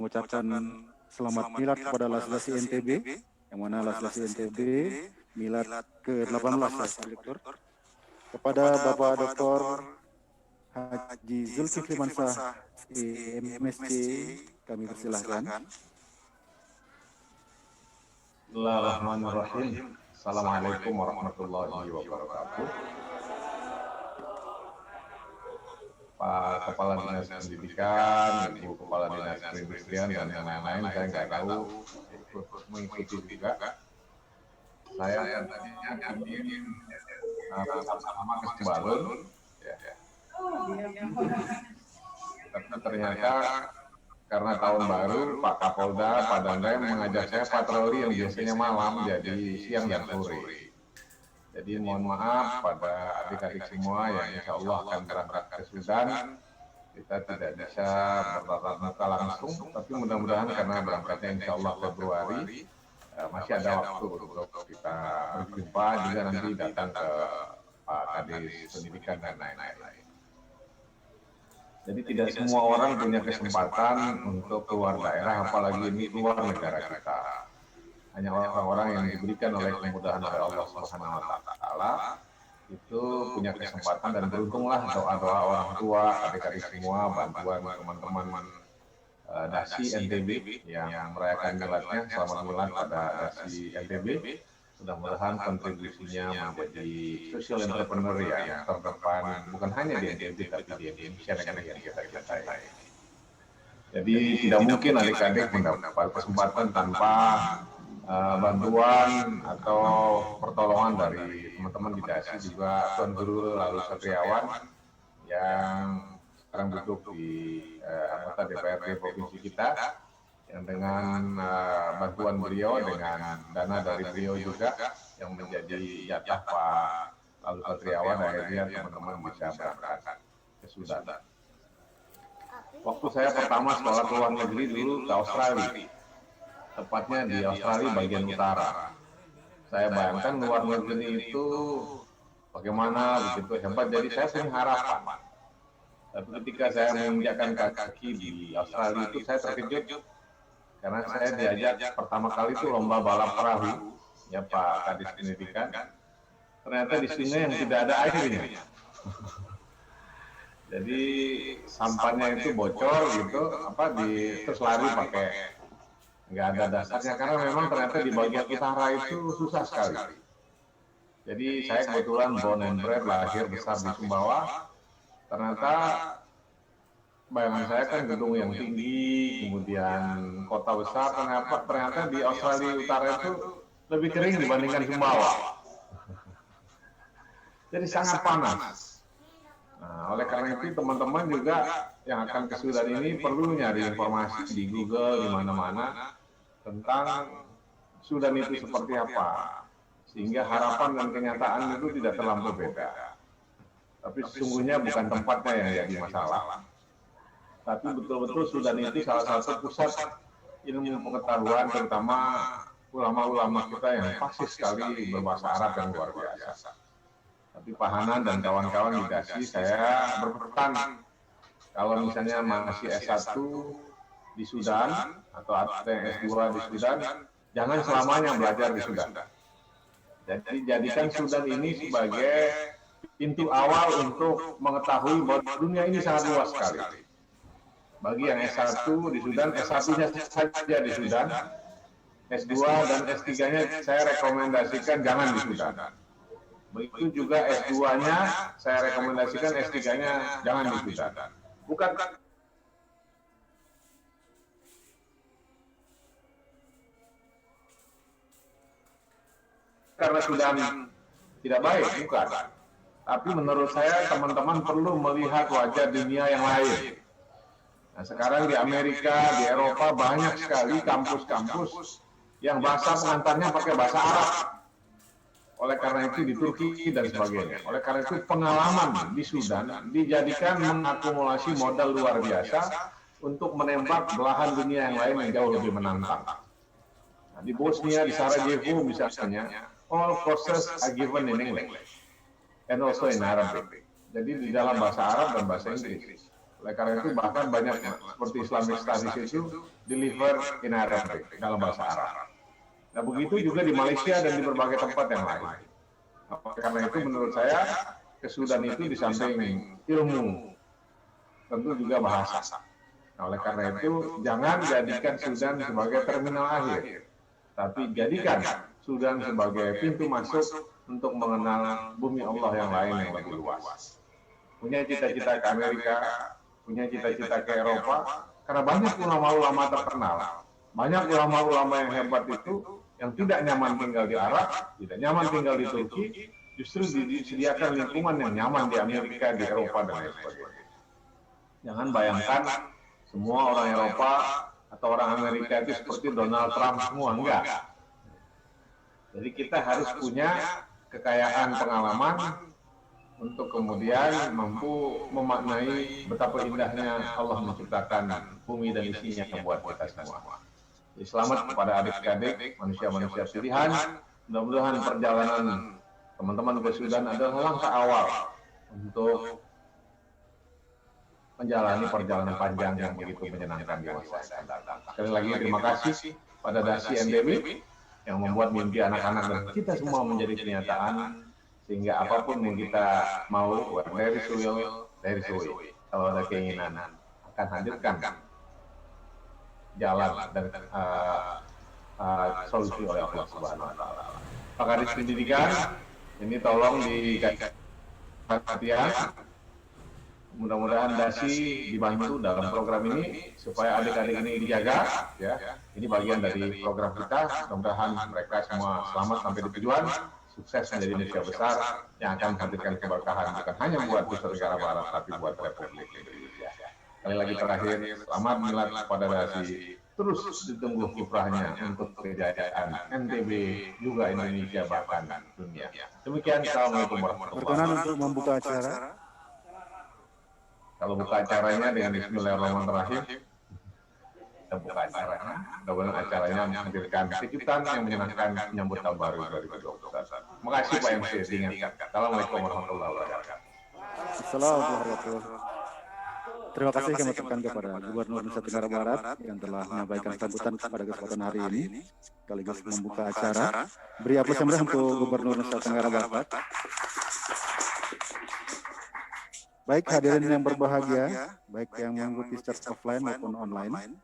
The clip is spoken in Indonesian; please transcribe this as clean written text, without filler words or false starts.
mengucapkan selamat milad kepada Laslas INTB, yang mana Laslas INTB milad ke-18 ya, Pak Direktur. Kepada Bapak Dr. Haji Zulkifli Mansah, MSc, kami persilahkan. Bismillahirrahmanirrahim. Assalamualaikum warahmatullahi wabarakatuh. Pak Kepala Dinas Pendidikan, Ibu Kepala Dinas Perindustrian, dan yang lain-lain, saya nggak tahu ikut mengikuti juga. Saya tadinya ingin sama-sama ke Balun, ya. Tapi ternyata karena tahun baru, Pak Kapolda, Pak Danrem mengajak saya patroli yang biasanya malam, jadi siang dan sore. Jadi mohon maaf pada adik-adik semua yang insya Allah akan berangkat ke Sudan. Kita tidak bisa bertatap muka langsung, tapi mudah-mudahan karena berangkatnya insya Allah Februari, masih ada waktu untuk kita berjumpa, juga nanti datang ke Pak Kadis Pendidikan dan lain-lain. Jadi tidak semua orang punya kesempatan untuk keluar daerah, apalagi ini keluar negara kita. Hanya orang-orang yang diberikan oleh kemudahan oleh Allah Subhanahu wa Ta'ala itu punya kesempatan, dan beruntunglah doa-doa orang tua, adik-adik semua, bantuan teman-teman Dasi NTB yang merayakan miladnya. Selamat milad pada Dasi NTB. Mudah-mudahan kontribusinya menjadi social entrepreneur yang terdepan, bukan hanya di NTB tapi di Indonesia negara yang kita cintai. Jadi tidak mungkin adik-adik mendapat kesempatan tanpa bantuan atau pertolongan dari teman-teman di Dasi, juga Tuan Guru lalu Satriawan yang sekarang duduk di anggota DPRD Provinsi kita, yang dengan bantuan beliau, dengan dana dari beliau juga yang menjadi jatah Pak lalu Satriawan, akhirnya teman-teman bisa berangkat ke Sudan. Waktu saya pertama sekolah ke luar negeri dulu ke Australia, tepatnya di Australia bagian utara. Saya bayangkan luar negeri itu bagaimana begitu hebat, jadi saya punya harapan. Tapi ketika saya menginjakkan kaki di Australia itu saya terkejut, karena saya diajak pertama kali itu lomba balap perahu, ya Pak Kadis Pendidikan. Ternyata di sini yang tidak ada airnya. Jadi sampahnya itu bocor gitu, terus lari pakai, nggak ada dasarnya, karena memang ternyata di bagian utara itu susah sekali. Jadi saya kebetulan born and bred, lahir besar di Sumbawa. Ternyata bayangan saya kan gedung yang tinggi, kemudian kota besar, ternyata di Australia Utara itu lebih kering dibandingkan Sumbawa. Jadi sangat panas. Nah, oleh karena itu teman-teman juga yang akan ke Sudan ini perlu nyari informasi di Google, di mana-mana tentang Sudan itu seperti apa, sehingga harapan dan kenyataan itu tidak terlampau beda. Tapi sesungguhnya bukan tempatnya yang jadi masalah. Tapi betul-betul Sudan itu salah satu pusat ilmu pengetahuan, terutama ulama-ulama kita yang fasih sekali berbahasa Arab yang luar biasa. Tapi Pak Hanan dan kawan-kawan di Dasi, saya berpesan kalau misalnya masih S1 di Sudan atau ada yang S2 di Sudan, jangan selamanya belajar di Sudan. Jadi jadikan Sudan ini sebagai pintu awal untuk mengetahui bahwa dunia ini sangat luas sekali. Bagi yang S1 di Sudan, S1-nya saja di Sudan, S2 dan S3-nya saya rekomendasikan jangan di Sudan. Begitu juga S2-nya saya rekomendasikan, S3-nya jangan di Sudan. Bukan karena Sudan tidak baik, bukan. Tapi menurut saya teman-teman perlu melihat wajah dunia yang lain. Nah, sekarang di Amerika, di Eropa banyak sekali kampus-kampus yang bahasa pengantarnya pakai bahasa Arab. Oleh karena itu di Turki dan sebagainya. Oleh karena itu pengalaman di Sudan dijadikan mengakumulasi modal luar biasa untuk menembak belahan dunia yang lain yang jauh lebih menantang. Nah, di Bosnia, di Sarajevo misalnya, all courses are given in English and also in Arabic. Jadi di dalam bahasa Arab dan bahasa Inggris. Oleh karena itu bahkan banyak seperti Islamic Studies itu deliver in Arabic dalam bahasa Arab. Nah begitu juga di Malaysia dan di berbagai tempat yang lain. Karena itu menurut saya ke Sudan itu di samping ilmu tentu juga bahasa. Nah, oleh karena itu jangan jadikan Sudan sebagai terminal akhir, tapi jadikan Sudan sebagai pintu masuk untuk mengenal bumi Allah yang lain yang lebih luas. Punya cita-cita ke Amerika, punya cita-cita ke Eropa, karena banyak ulama-ulama terkenal, banyak ulama-ulama yang hebat itu yang tidak nyaman tinggal di Arab, tidak nyaman tinggal di Turki, justru disediakan lingkungan yang nyaman di Amerika, di Eropa, dan lain sebagainya. Jangan bayangkan semua orang Eropa atau orang Amerika itu seperti Donald Trump semua, enggak. Jadi kita harus punya kekayaan pengalaman untuk kemudian mampu memaknai betapa indahnya Allah menciptakan bumi dan isinya buat kita semua. Jadi selamat kepada adik-adik, manusia-manusia pilihan. Mudah-mudahan perjalanan teman-teman ke Sudan adalah langkah awal untuk menjalani perjalanan panjang yang begitu menyenangkan di masa yang datang. Sekali lagi terima kasih pada Dasi NTB yang membuat mimpi anak-anak dan kita semua menjadi kenyataan, sehingga apapun yang kita mau, dari will, dari way, kalau ada keinginan akan hadirkan jalan dan solusi oleh Allah Subhanahu Wa Taala. Pak Kadis Pendidikan, ini tolong dikasih perhatian. Mudah-mudahan Dasi dibantu dalam program ini supaya adik-adik ini dijaga, ya. Ini bagian dari program kita. Mudah-mudahan mereka semua selamat sampai di tujuan, sukses menjadi Indonesia besar yang akan menghadirkan keberkahan bukan hanya buat Nusa Tenggara Barat, tapi buat Republik Indonesia. Sekali lagi terakhir, selamat milad kepada Dasi. Terus ditunggu kiprahnya untuk kejayaan NTB juga Indonesia bahkan dunia. Demikian, assalamualaikum warahmatullahi wabarakatuh. Berkenan untuk membuka acara. Kalau buka acaranya dengan Bismillahirrahmanirrahim, kita buka acaranya. Mudah-mudahan acaranya menghadirkan kejutan yang menyenangkan menyambut tahun baru 2021. Terima kasih Pak MC, diingatkan. Assalamualaikum warahmatullahi wabarakatuh. Assalamualaikum warahmatullahi wabarakatuh. Terima kasih kami ucapkan kepada Gubernur Nusa Tenggara Barat yang telah menyampaikan sambutan pada kesempatan hari ini, sekaligus membuka acara. Beri aplaus yang meriah untuk Gubernur Nusa Tenggara Barat. Baik hadirin yang berbahagia, baik yang mengikuti secara offline maupun online,